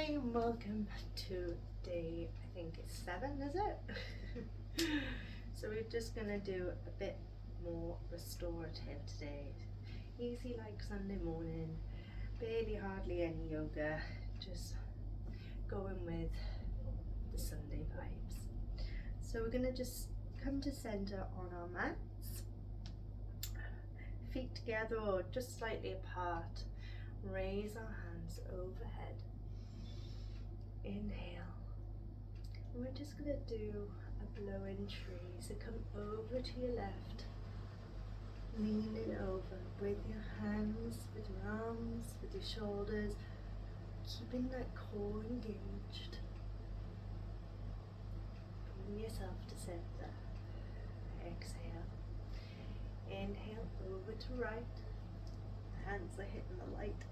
Hi, and welcome to day, I think it's 7, is it? So we're just gonna do a bit more restorative today. Easy like Sunday morning, barely hardly any yoga, just going with the Sunday vibes. So we're gonna just come to center on our mats, feet together or just slightly apart. Raise our hands overhead. Inhale. And we're just going to do a blow in tree. So come over to your left, leaning over with your hands, with your arms, with your shoulders, keeping that core engaged. Bring yourself to center. Exhale. Inhale over to right. Hands are hitting the light.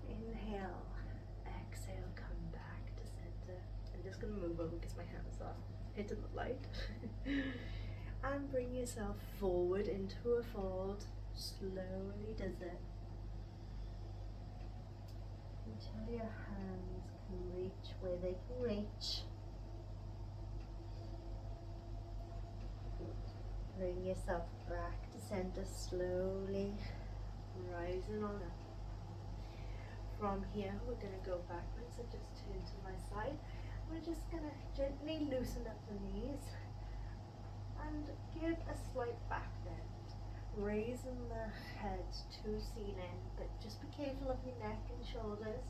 Inhale. Exhale, come back to center. I'm just going to move over because my hands are hitting the light. And bring yourself forward into a fold. Slowly does it. Until your hands can reach where they can reach. Bring yourself back to center slowly, rising on up. From here, we're going to go backwards, so just turn to my side. We're just going to gently loosen up the knees and give a slight back bend, raising the head to ceiling, but just be careful of your neck and shoulders,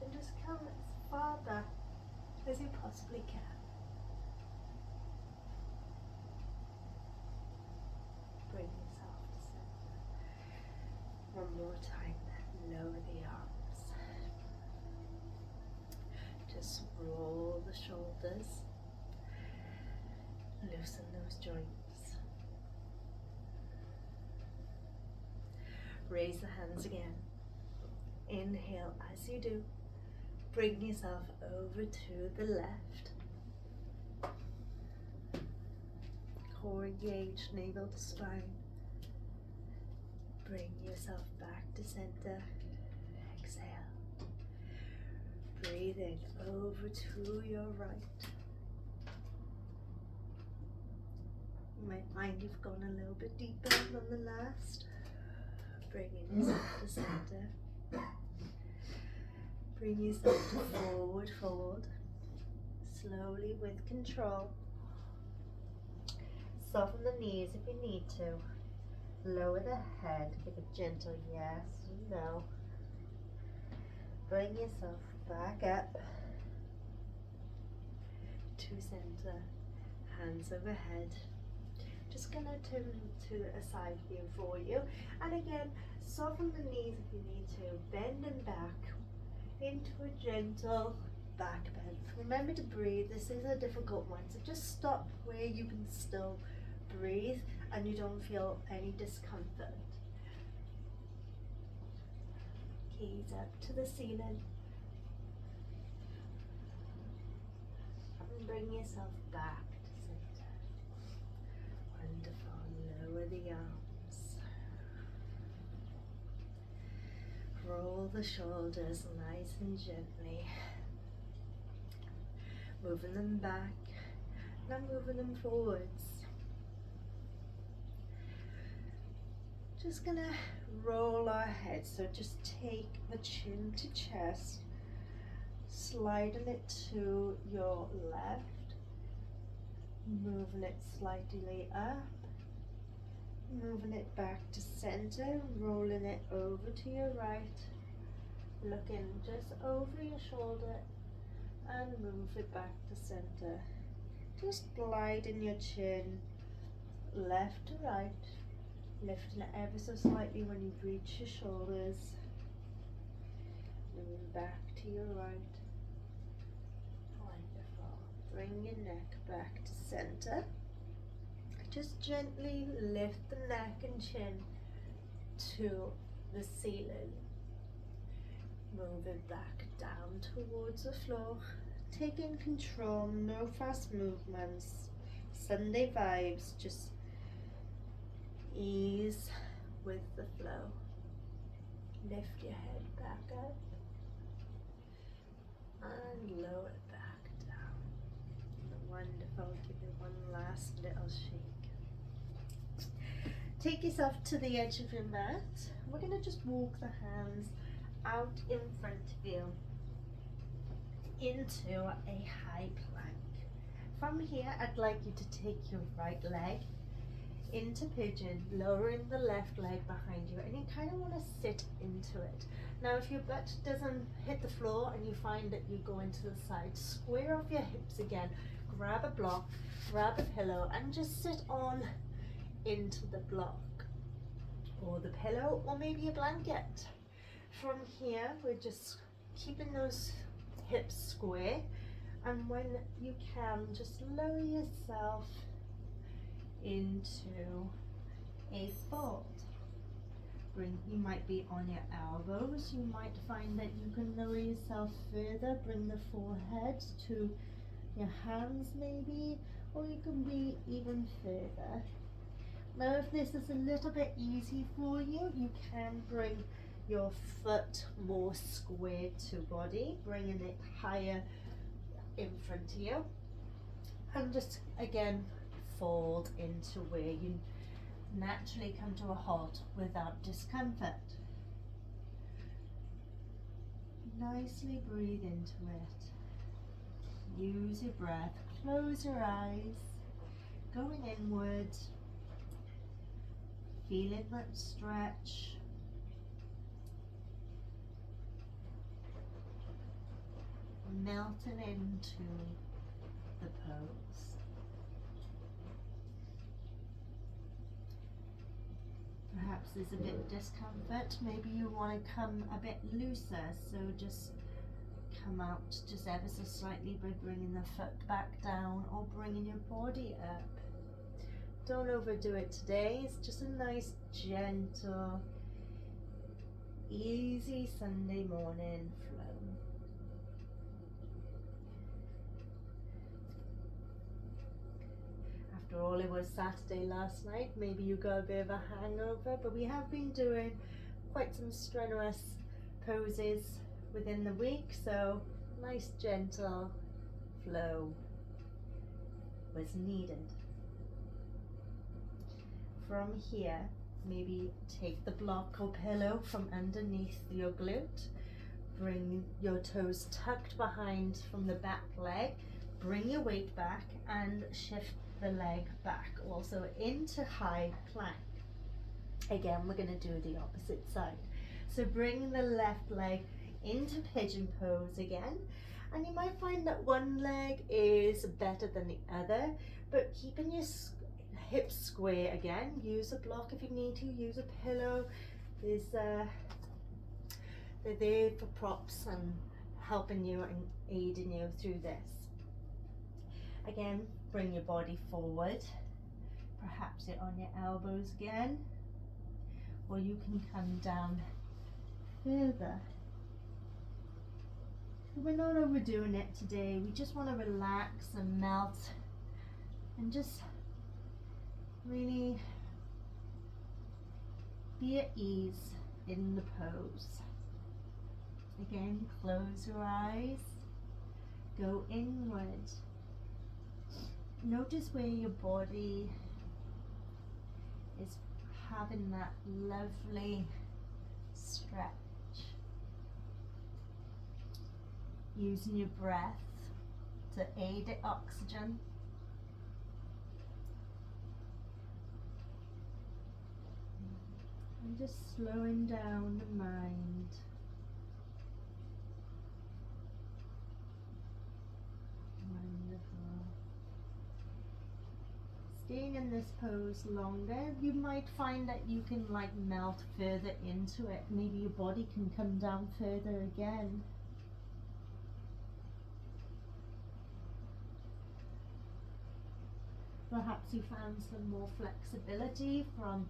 and just come as far back as you possibly can. Bring yourself to center. One more time, lower the arms. Just roll the shoulders, loosen those joints. Raise the hands again. Inhale as you do. Bring yourself over to the left. Core engaged, navel to spine. Bring yourself back to center. Exhale. Breathing over to your right. You might find you've gone a little bit deeper than the last. Bringing yourself to center. Bring yourself to forward fold. Slowly with control. Soften the knees if you need to. Lower the head. Give a gentle yes and no. Bring yourself back up to center, hands overhead. Just gonna turn to a side view for you, and again soften the knees if you need to, bending back into a gentle back bend. Remember to breathe. This is a difficult one, so just stop where you can still breathe and you don't feel any discomfort. Gaze up to the ceiling. And bring yourself back to center. Wonderful. Lower the arms. Roll the shoulders nice and gently. Moving them back. Now moving them forwards. Just gonna roll our head, so just take the chin to chest, sliding it to your left, moving it slightly up, moving it back to center, rolling it over to your right, looking just over your shoulder and move it back to center. Just gliding your chin left to right, lifting it ever so slightly when you reach your shoulders. Moving back to your right. Wonderful. Bring your neck back to center. Just gently lift the neck and chin to the ceiling. Move it back down towards the floor. Taking control, no fast movements. Sunday vibes, just ease with the flow. Lift your head back up. and lower it back down. Wonderful. Give it one last little shake. Take yourself to the edge of your mat. We're going to just walk the hands out in front of you into a high plank. From here, I'd like you to take your right leg into pigeon, lowering the left leg behind you, and you kind of want to sit into it. Now, if your butt doesn't hit the floor and you find that you go into the side, square off your hips again, grab a block, grab a pillow, and just sit on into the block or the pillow or maybe a blanket. From here, we're just keeping those hips square, and when you can, just lower yourself into a fold. You might be on your elbows. You might find that you can lower yourself further, bring the forehead to your hands maybe, or you can be even further. Now, if this is a little bit easy for you, you can bring your foot more square to body, bringing it higher in front of you, and just again fold into where you naturally come to a halt without discomfort. Nicely breathe into it. Use your breath. Close your eyes. Going inward. Feeling that stretch. Melting into the pose. Perhaps there's a bit of discomfort. Maybe you want to come a bit looser, so just come out just ever so slightly by bringing the foot back down or bringing your body up. Don't overdo it today. It's just a nice, gentle, easy Sunday morning flow. After all, it was Saturday last night. Maybe you got a bit of a hangover, but we have been doing quite some strenuous poses within the week, so nice gentle flow was needed. From here, maybe take the block or pillow from underneath your glute, bring your toes tucked behind from the back leg, bring your weight back and shift the leg back also into high plank. Again, we're going to do the opposite side. So bring the left leg into pigeon pose again, and you might find that one leg is better than the other, but keeping your hips square again. Use a block if you need to, use a pillow. They're there for props and helping you and aiding you through this. Again, bring your body forward. Perhaps you're on your elbows again, or you can come down further. We're not overdoing it today. We just want to relax and melt and just really be at ease in the pose. Again, close your eyes, go inward. Notice where your body is having that lovely stretch. Using your breath to aid the oxygen. And just slowing down the mind. Wonderful. Staying in this pose longer, you might find that you can like melt further into it. Maybe your body can come down further again. Perhaps you found some more flexibility from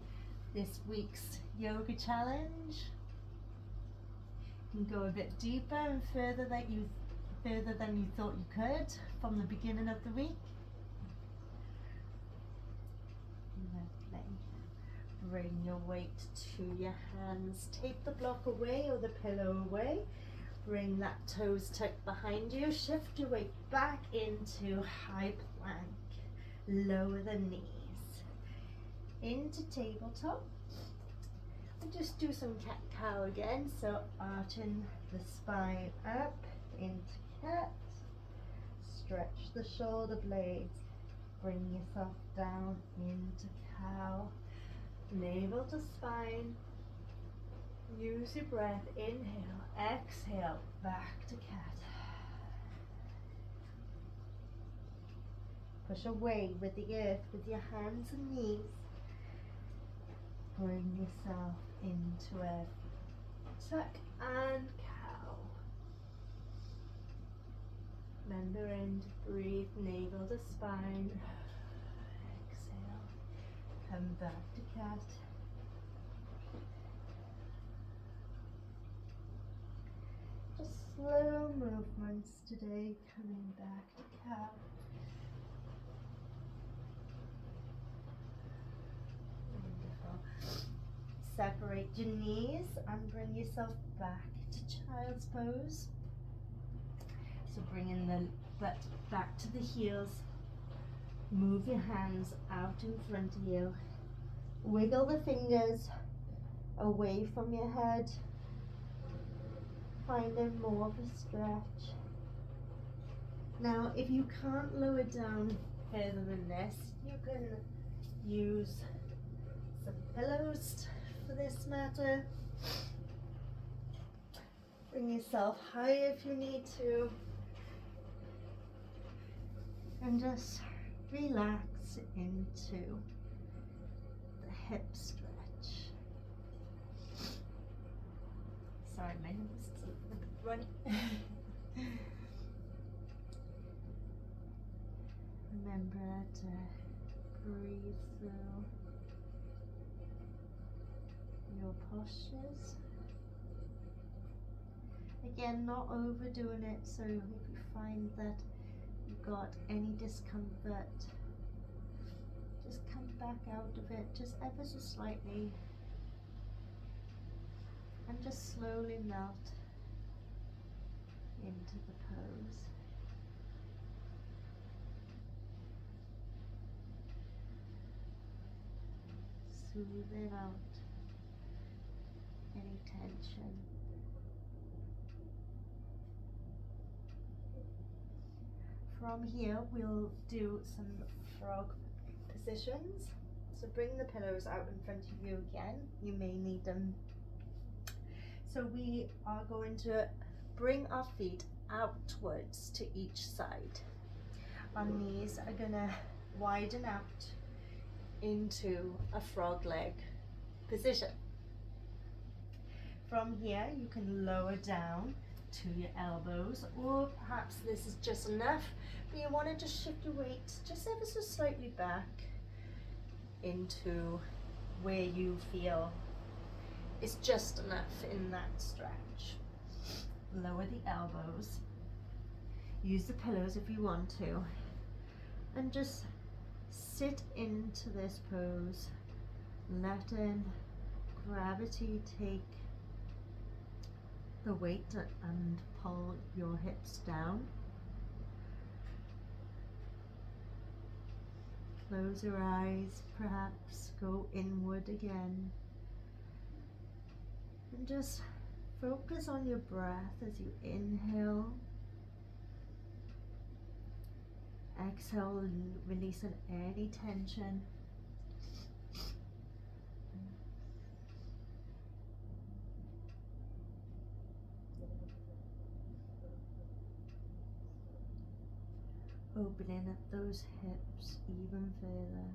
this week's yoga challenge. You can go a bit deeper and further than you thought you could from the beginning of the week. Lovely. Bring your weight to your hands. Take the block away or the pillow away. Bring that toes tucked behind you. Shift your weight back into high plank. Lower the knees. Into tabletop. And just do some cat-cow again. So arching the spine up into cat. Stretch the shoulder blades. Bring yourself down into cow. Navel to spine. Use your breath. Inhale, exhale, back to cat. Push away with the earth with your hands and knees. Bring yourself into a tuck and cow. Remembering to breathe, navel to spine. Exhale, come back to cat. Just slow movements today, coming back to cow. Wonderful. Separate your knees and bring yourself back to child's pose. So bringing the butt back to the heels. Move your hands out in front of you. Wiggle the fingers away from your head. Finding more of a stretch. Now, if you can't lower down further than this, you can use some pillows for this matter. Bring yourself high if you need to. And just relax into the hip stretch. Sorry, my nose is a little bit runny. Remember to breathe through your postures. Again, not overdoing it, so if you find that you've got any discomfort, just come back out of it just ever so slightly and just slowly melt into the pose. Smoothing out any tension. From here, we'll do some frog positions. So bring the pillows out in front of you again. You may need them. So we are going to bring our feet outwards to each side. Our knees are gonna widen out into a frog leg position. From here, you can lower down to your elbows, or perhaps this is just enough, but you want to just shift your weight just ever so slightly back into where you feel is just enough in that stretch. Lower the elbows. Use the pillows if you want to, and just sit into this pose, letting gravity take the weight and pull your hips down. Close your eyes, perhaps go inward again, and just focus on your breath as you inhale. Exhale, releasing any tension. Opening up those hips even further.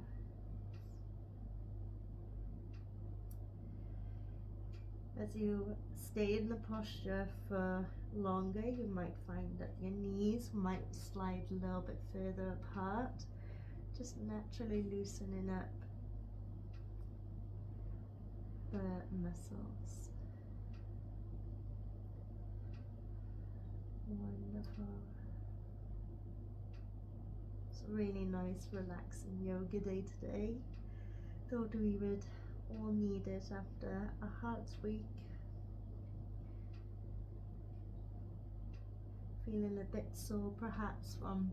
As you stay in the posture for longer, you might find that your knees might slide a little bit further apart, just naturally loosening up the muscles. Wonderful. It's a really nice relaxing yoga day today. Thought we would all need it after a hard week. feeling a bit sore perhaps from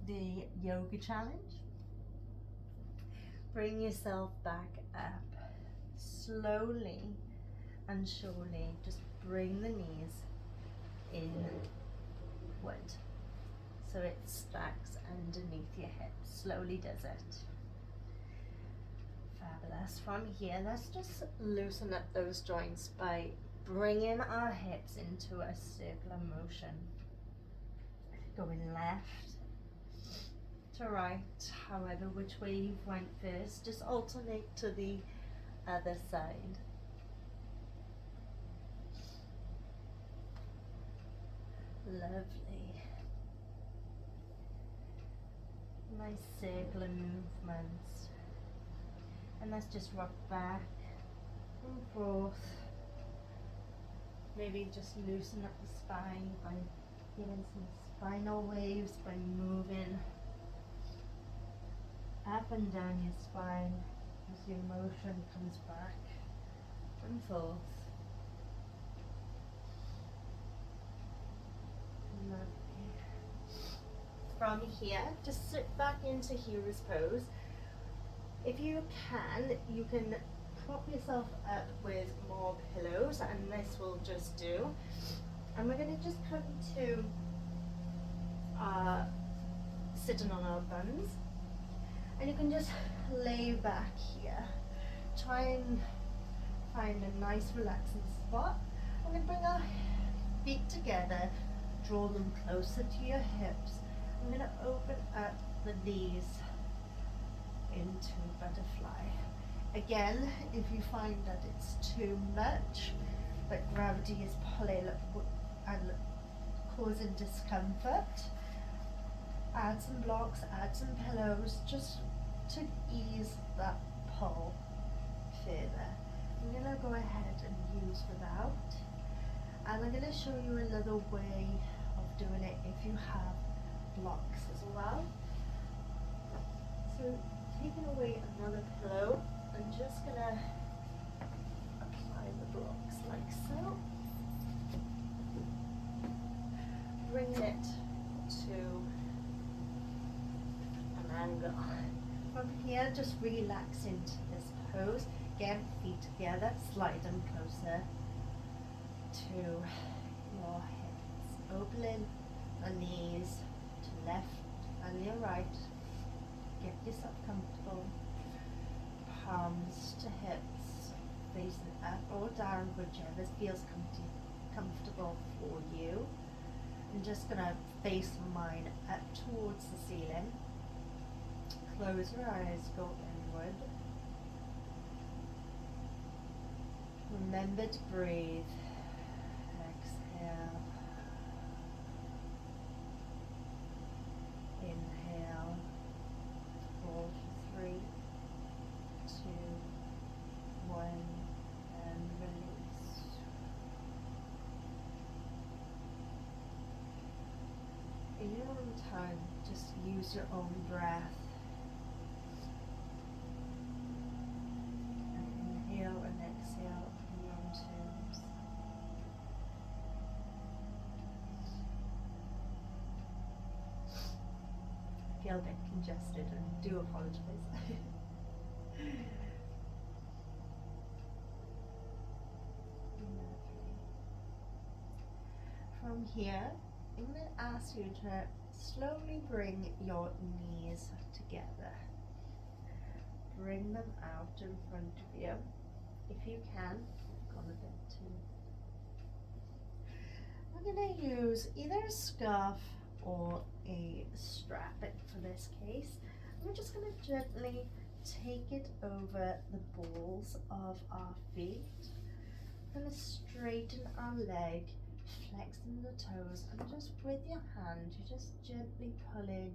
the yoga challenge, bring yourself back up. Slowly and surely, just bring the knees inward so it stacks underneath your hips. Slowly does it. Fabulous. From here, let's just loosen up those joints by bringing our hips into a circular motion. Going left to right, however which way you went first, just alternate to the other side. Lovely. Nice circular movements. And let's just rock back and forth. Maybe just loosen up the spine by giving some spinal waves by moving up and down your spine as your motion comes back and forth. Lovely. From here, just sit back into hero's pose. If you can prop yourself up with more pillows, and this will just do. And we're going to just come to sitting on our buns, and you can just lay back here. Try and find a nice relaxing spot. I'm going to bring our feet together, draw them closer to your hips. I'm going to open up the knees into butterfly. Again, if you find that it's too much, that gravity is pulling and causing discomfort, add some blocks, add some pillows, just to ease that pull further. I'm going to go ahead and use without, and I'm going to show you another way of doing it if you have blocks as well. So taking away another pillow, I'm just going to apply the blocks like so. Bring it to an angle. From here, just relax into this pose. Again, feet together, slide them closer to your hips. Opening the knees to left and your right. Get yourself comfortable. Palms to hips, facing up or down, whichever feels comfortable for you. I'm just going to face mine up towards the ceiling. Close your eyes, go inward. Remember to breathe. Exhale. Inhale. Hold for 3, 2, 1, and release. In your own time, just use your own breath. And inhale and exhale in your own terms. I feel a bit congested and do apologize. From here, I'm going to ask you to slowly bring your knees together. Bring them out in front of you. If you can, I've gone a bit too. I'm going to use either a scarf or a strap for this case. We're just going to gently take it over the balls of our feet. We're going to straighten our leg, flexing the toes, and just with your hand, you're just gently pulling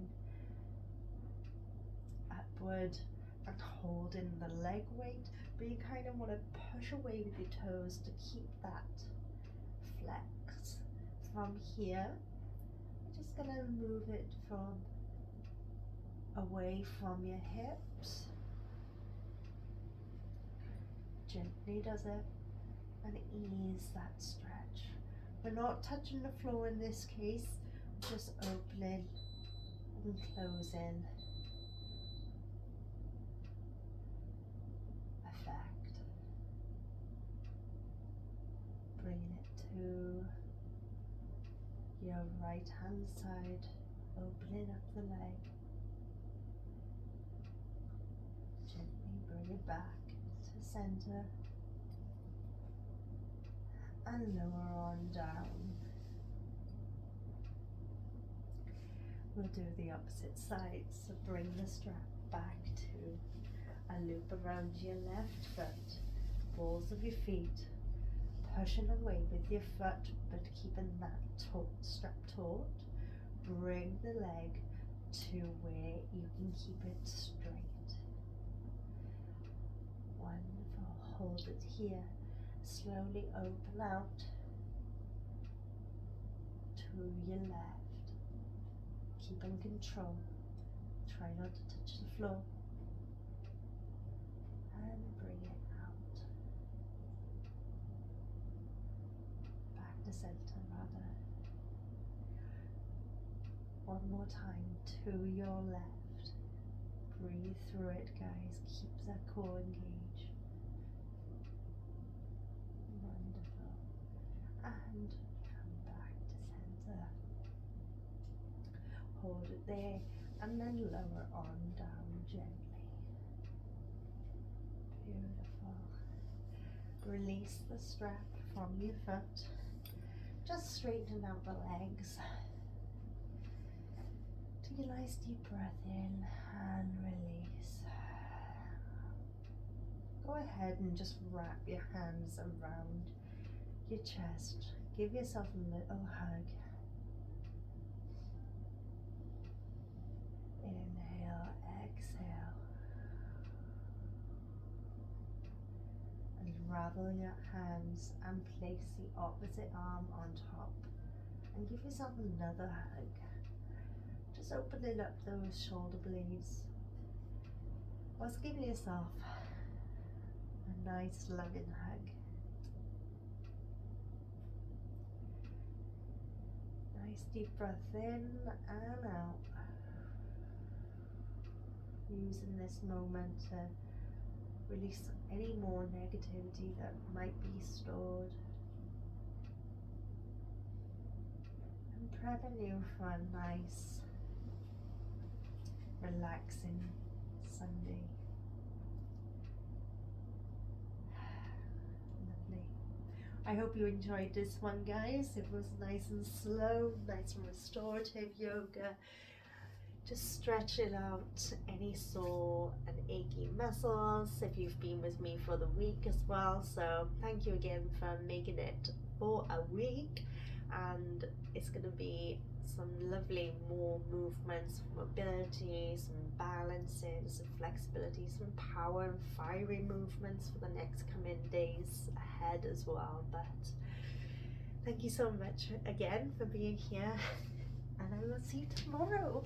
upward and holding the leg weight, but you kind of want to push away with your toes to keep that flex. From here, we're just going to move it from away from your hips. Gently does it, and ease that stretch. We're not touching the floor in this case, just opening and closing effect. Bringing it to your right hand side, opening up the leg. Gently bring it back to center and lower on down. We'll do the opposite side, so bring the strap back to a loop around your left foot, balls of your feet, pushing away with your foot but keeping that strap taut. Bring the leg to where you can keep it straight. Wonderful. Hold it here. Slowly open out to your left. Keep in control. Try not to touch the floor. And bring it out. Back to center rather. One more time to your left. Breathe through it, guys. Keep that core engaged. Wonderful. And come back to center. Hold it there and then lower on down gently. Beautiful. Release the strap from your foot. Just straighten out the legs. Take a nice deep breath in and release. Go ahead and just wrap your hands around your chest. Give yourself a little hug. Inhale, exhale. Unravel your hands and place the opposite arm on top. And give yourself another hug. Just opening up those shoulder blades. Whilst giving yourself a nice loving hug. Nice deep breath in and out. Using this moment to release any more negativity that might be stored. And prepping you for a nice, relaxing Sunday. Lovely. I hope you enjoyed this one, guys. It was nice and slow, nice and restorative yoga. Just stretching out any sore and achy muscles if you've been with me for the week as well. So thank you again for making it for a week, and it's going to be some lovely more movements, mobility, some balancing, some flexibility, some power and fiery movements for the next coming days ahead as well. But thank you so much again for being here, and I will see you tomorrow.